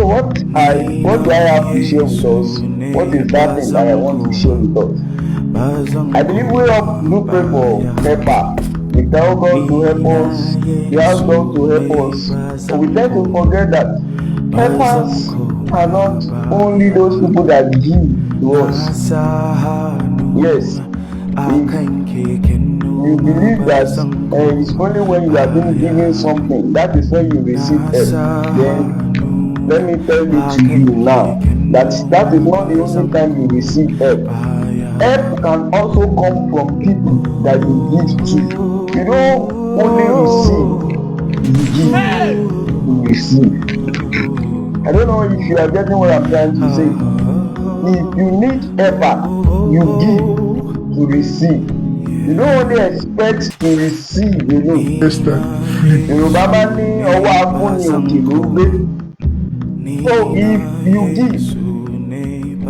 So what do I have to share with us? What is that thing that I want to share with us? I believe we all do pray for helper. We tell God to help us. We ask God to help us. But we tend to forget that helpers are not only those people that give to us. Yes, if you believe that it's only when you are being given something that is when you receive help, then let me tell it to you now that is not the only time you receive help. Help can also come from people that you give to. You don't only receive, you receive. I don't know if you are getting what I'm trying to say. If you need helper, you give to receive. You don't only expect to receive alone. Yorùbá bá ní ọwọ́ afúnni òkè ló ń gbé. So if you give,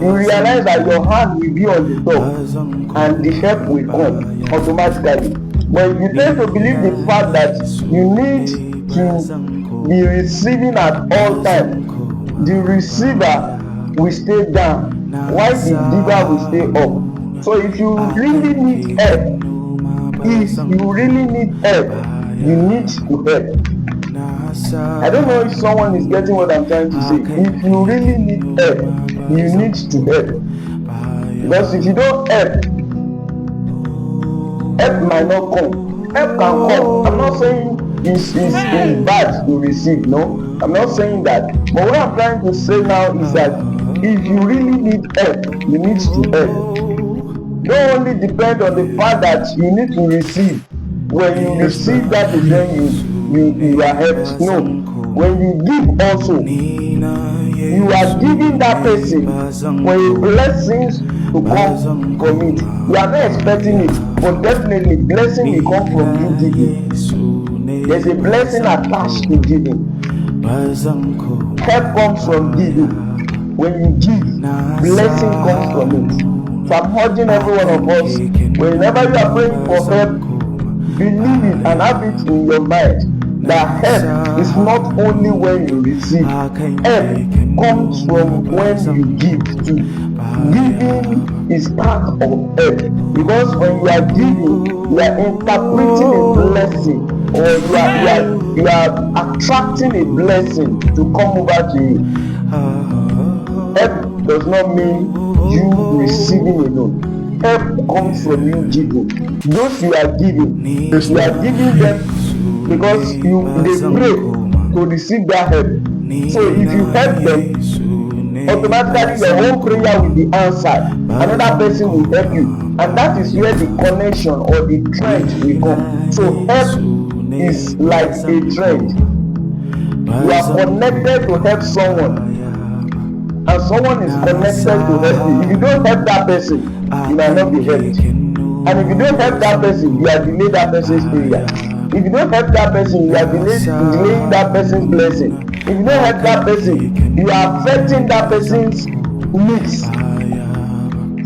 you realize that your hand will be on the top and the help will come automatically. But if you tend to believe the fact that you need to be receiving at all times, the receiver will stay down while the giver will stay up. So if you really need help, you need to help. I don't know if someone is getting what I'm trying to say. If you really need help, you need to help. Because if you don't help might not come. Help can come. I'm not saying it's bad to receive, no. I'm not saying that. But what I'm trying to say now is that if you really need help, you need to help. Don't only depend on the fact that you need to receive. When you receive, that is when you are helped. No. When you give also, you are giving that person for blessings to come from it. You are not expecting it, but definitely blessing will come from you giving. There's a blessing attached to giving. Help comes from giving. When you give, blessing comes from it. So I'm urging every one of us, whenever you are praying for help, believe it and have it in your mind that help is not only when you receive. Help comes from when you give too. Giving is part of help, because when you are giving, you are interpreting a blessing, or you are attracting a blessing to come over to you. Help does not mean you receiving alone. Help comes from you giving. Those you are giving them because they pray to receive that help. So if you help them, automatically your own prayer will be answered. Another person will help you, and that is where the connection or the trend will come. So help is like a trend. You are connected to help someone, and someone is connected to help you. If you don't help that person, you might not be helped. And if you don't help that person, you are delaying that person's prayer. If you don't help that person, you are delaying that person's blessing. If you don't help that person, you are affecting that person's needs.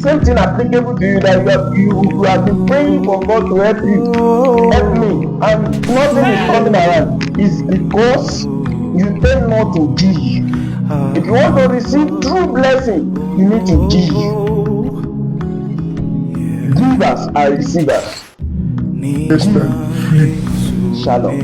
Same thing applicable to you, that you have been praying for God to help you, help me, and nothing is coming around. It's because you tend not to give. If you want to receive true blessing, you need to give. Givers are receivers. Shalom.